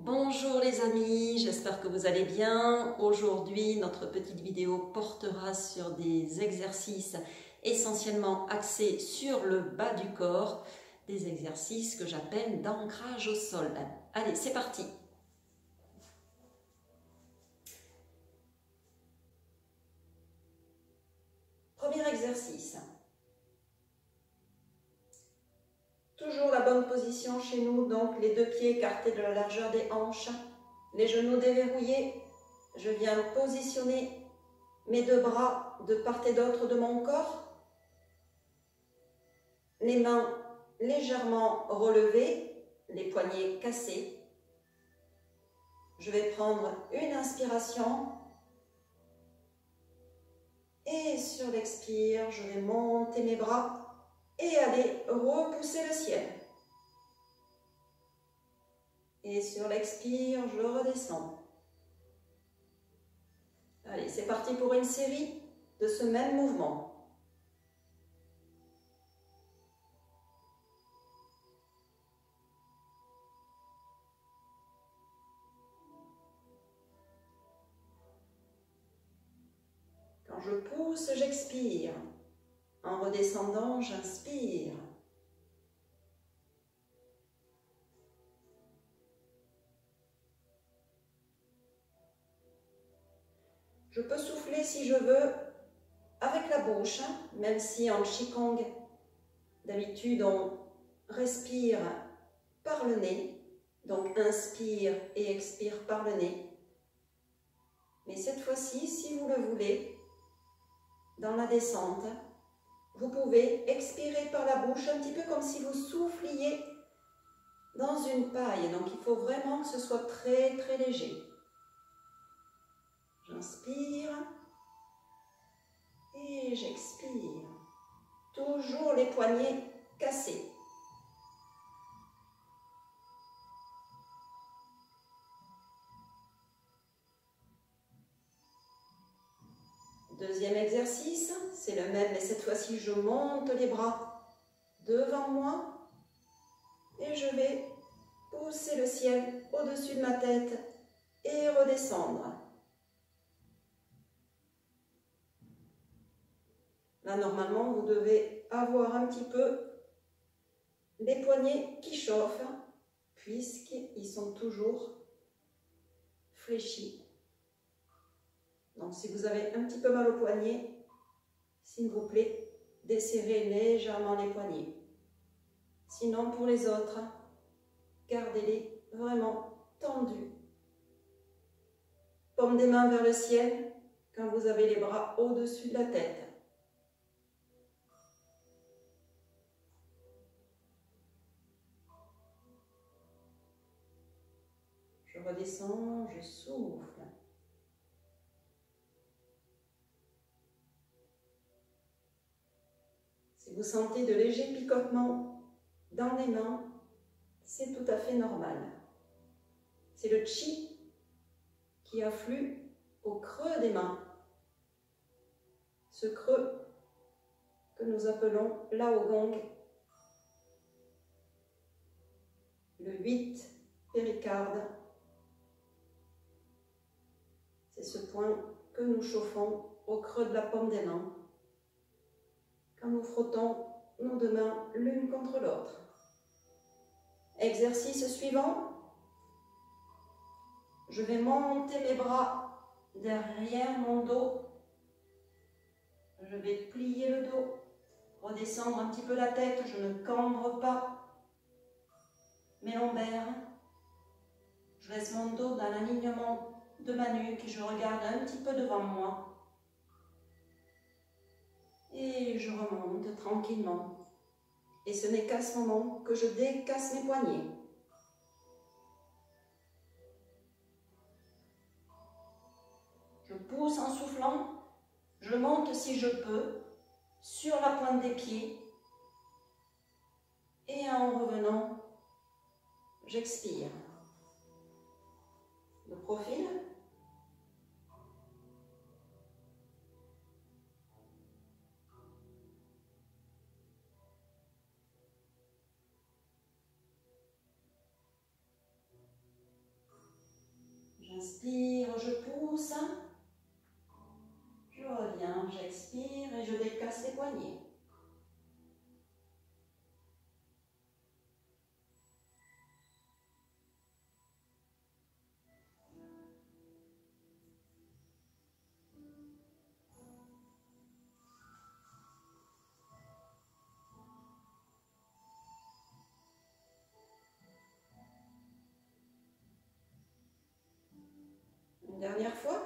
Bonjour les amis, j'espère que vous allez bien. Aujourd'hui, notre petite vidéo portera sur des exercices essentiellement axés sur le bas du corps, des exercices que j'appelle d'ancrage au sol. Allez, c'est parti. Premier exercice. Toujours la bonne position chez nous, donc les deux pieds écartés de la largeur des hanches, les genoux déverrouillés. Je viens positionner mes deux bras de part et d'autre de mon corps, les mains légèrement relevées, les poignets cassés. Je vais prendre une inspiration et sur l'expire, je vais monter mes bras et aller repousser le ciel. Et sur l'expire, je redescends. Allez, c'est parti pour une série de ce même mouvement. Quand je pousse, j'expire. En redescendant, j'inspire. Je peux souffler si je veux avec la bouche, même si en Qigong, d'habitude, on respire par le nez. Donc, inspire et expire par le nez. Mais cette fois-ci, si vous le voulez, dans la descente, vous pouvez expirer par la bouche, un petit peu comme si vous souffliez dans une paille. Donc, il faut vraiment que ce soit très, très léger. J'inspire et j'expire. Toujours les poignets cassés. Deuxième exercice, c'est le même, mais cette fois-ci, je monte les bras devant moi et je vais pousser le ciel au-dessus de ma tête et redescendre. Là, normalement, vous devez avoir un petit peu les poignets qui chauffent, puisqu'ils sont toujours fléchis. Donc, si vous avez un petit peu mal au poignet, s'il vous plaît, desserrez légèrement les poignets. Sinon, pour les autres, gardez-les vraiment tendus. Paume des mains vers le ciel quand vous avez les bras au-dessus de la tête. Je redescends, je souffle. Si vous sentez de légers picotements dans les mains, c'est tout à fait normal. C'est le Qi qui afflue au creux des mains. Ce creux que nous appelons Lao Gong, le 8 péricarde. C'est ce point que nous chauffons au creux de la paume des mains quand nous frottons nos deux mains l'une contre l'autre. Exercice suivant. Je vais monter mes bras derrière mon dos. Je vais plier le dos, redescendre un petit peu la tête. Je ne cambre pas mes lombaires. Je laisse mon dos dans l'alignement de ma nuque et je regarde un petit peu devant moi. Et je remonte tranquillement. Et ce n'est qu'à ce moment que je décasse mes poignets. Je pousse en soufflant. Je monte si je peux sur la pointe des pieds. Et en revenant, j'expire. Le profil. J'inspire, je pousse. Je reviens, j'expire et je décasse les poignets. Une dernière fois.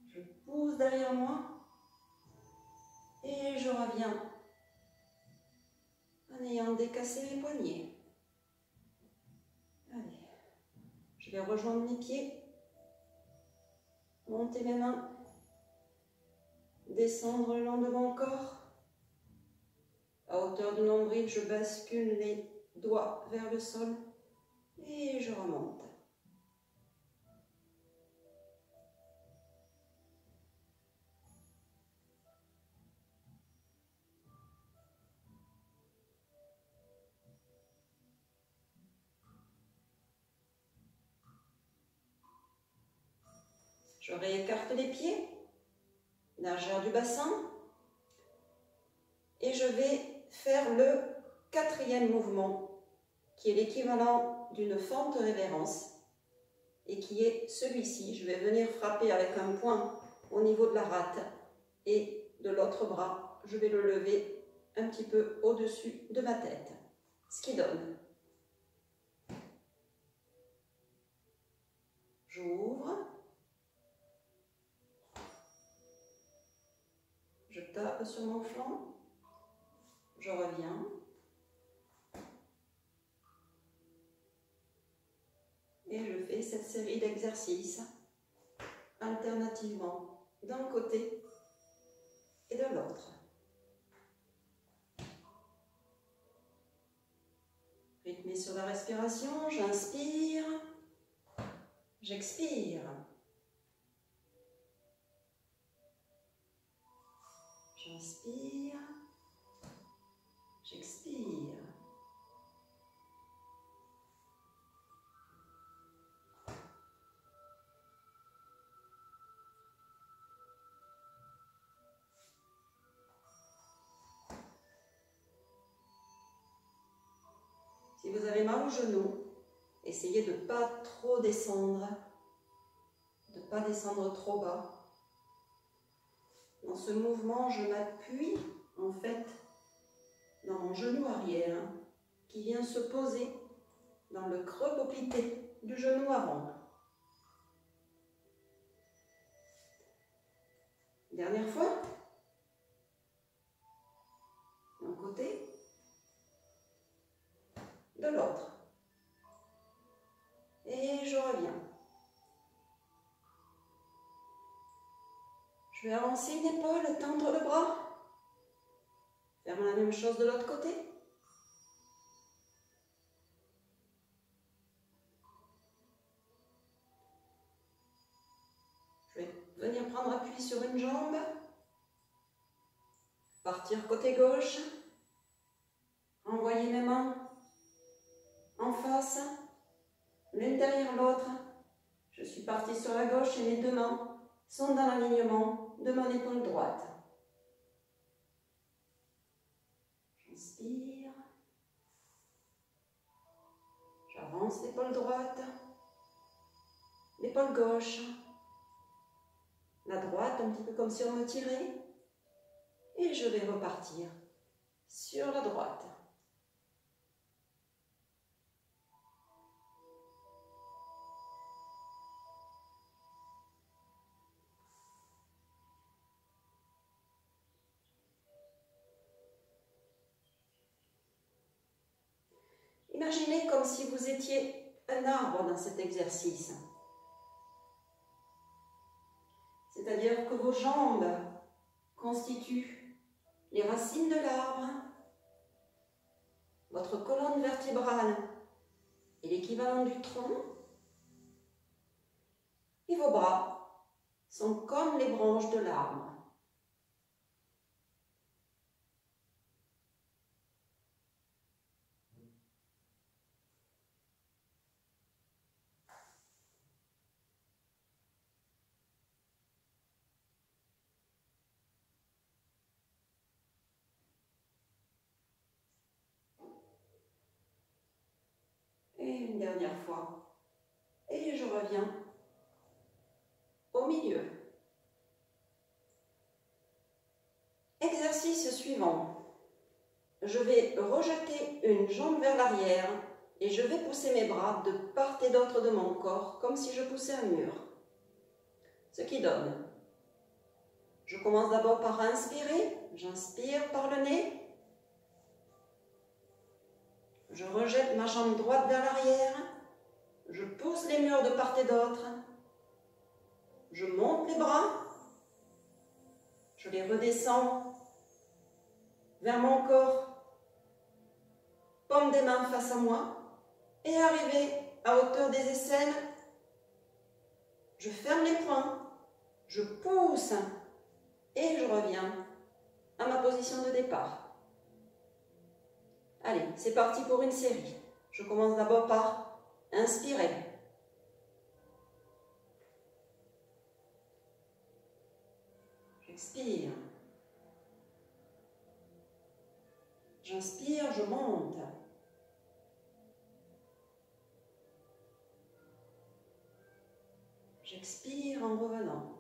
Je pousse derrière moi et je reviens en ayant décassé mes poignets. Allez, je vais rejoindre mes pieds, monter mes mains, descendre le long de mon corps. À hauteur du nombril, je bascule les doigts vers le sol et je remonte. Je réécarte les pieds, largeur du bassin, et je vais faire le 4e mouvement, qui est l'équivalent d'une fente révérence, et qui est celui-ci. Je vais venir frapper avec un point au niveau de la rate, et de l'autre bras, je vais le lever un petit peu au-dessus de ma tête, ce qui donne. J'ouvre. Je tape sur mon flanc, je reviens, et je fais cette série d'exercices alternativement d'un côté et de l'autre. Rythmé sur la respiration, j'inspire, j'expire. J'inspire, j'expire. Si vous avez mal au genou, essayez de ne pas trop descendre, de ne pas descendre trop bas. Dans ce mouvement, je m'appuie en fait dans mon genou arrière qui vient se poser dans le creux poplité du genou avant. Dernière fois. D'un côté, de l'autre. Et je reviens. Je vais avancer une épaule, tendre le bras. Faire la même chose de l'autre côté. Je vais venir prendre appui sur une jambe. Partir côté gauche. Envoyer mes mains en face, l'une derrière l'autre. Je suis partie sur la gauche et mes deux mains sont dans l'alignement de mon épaule droite. J'inspire. J'avance l'épaule droite, l'épaule gauche, la droite un petit peu comme si on me tirait. Et je vais repartir sur la droite. Imaginez comme si vous étiez un arbre dans cet exercice. C'est-à-dire que vos jambes constituent les racines de l'arbre, votre colonne vertébrale est l'équivalent du tronc, et vos bras sont comme les branches de l'arbre. une dernière fois. Et je reviens au milieu. Exercice suivant. Je vais rejeter une jambe vers l'arrière et je vais pousser mes bras de part et d'autre de mon corps comme si je poussais un mur. Ce qui donne. Je commence d'abord par inspirer. J'inspire par le nez. Je rejette ma jambe droite vers l'arrière. Je pousse les murs de part et d'autre. Je monte les bras. Je les redescends vers mon corps. Paume des mains face à moi. Et arrivé à hauteur des aisselles, je ferme les poings. Je pousse. Et je reviens à ma position de départ. Allez, c'est parti pour une série. Je commence d'abord par inspirer. J'expire. J'inspire, je monte. J'expire en revenant.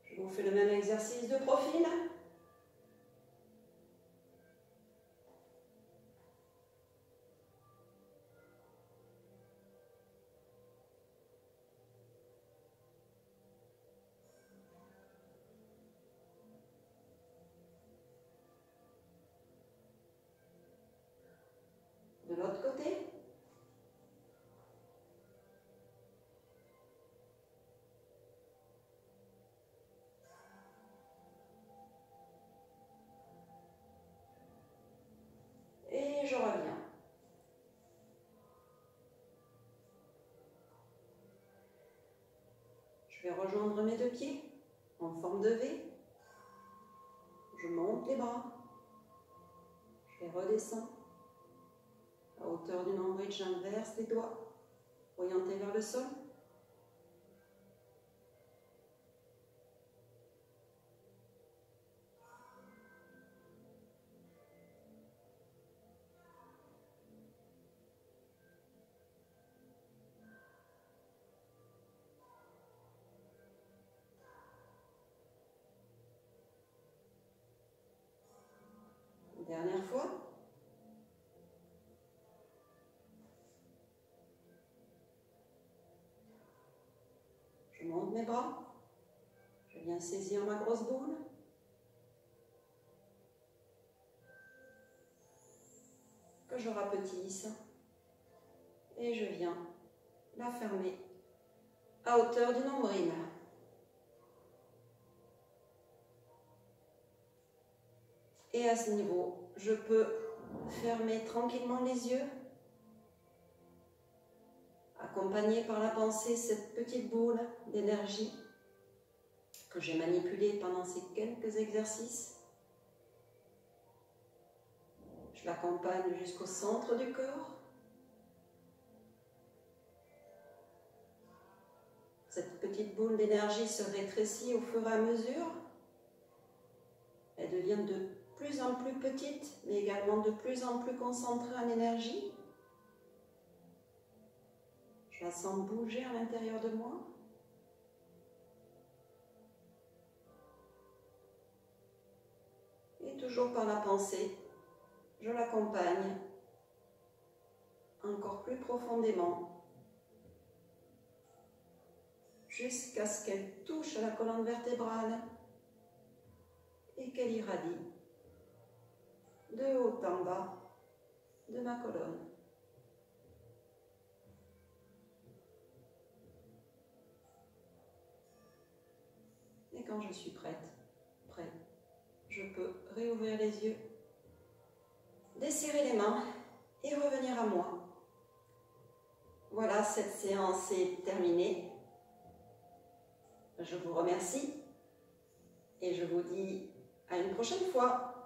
Je vous fais le même exercice de profil. De l'autre côté. Et je reviens. Je vais rejoindre mes deux pieds en forme de V. Je monte les bras. Je les redescends. À hauteur du nombril, j'inverse les doigts, orientés vers le sol. Dernière fois. Je monte mes bras. Je viens saisir ma grosse boule. Que je rapetisse. Et je viens la fermer à hauteur du nombril. Et à ce niveau, je peux fermer tranquillement les yeux, accompagné par la pensée cette petite boule d'énergie que j'ai manipulée pendant ces quelques exercices. Je l'accompagne jusqu'au centre du corps. Cette petite boule d'énergie se rétrécit au fur et à mesure. Elle devient de plus en plus petite, mais également de plus en plus concentrée en énergie. Je la sens bouger à l'intérieur de moi. Et toujours par la pensée, je l'accompagne encore plus profondément jusqu'à ce qu'elle touche la colonne vertébrale et qu'elle irradie de haut en bas de ma colonne. Et quand je suis prête, je peux réouvrir les yeux desserrer les mains et revenir à moi. Voilà, cette séance est terminée. Je vous remercie et je vous dis à une prochaine fois.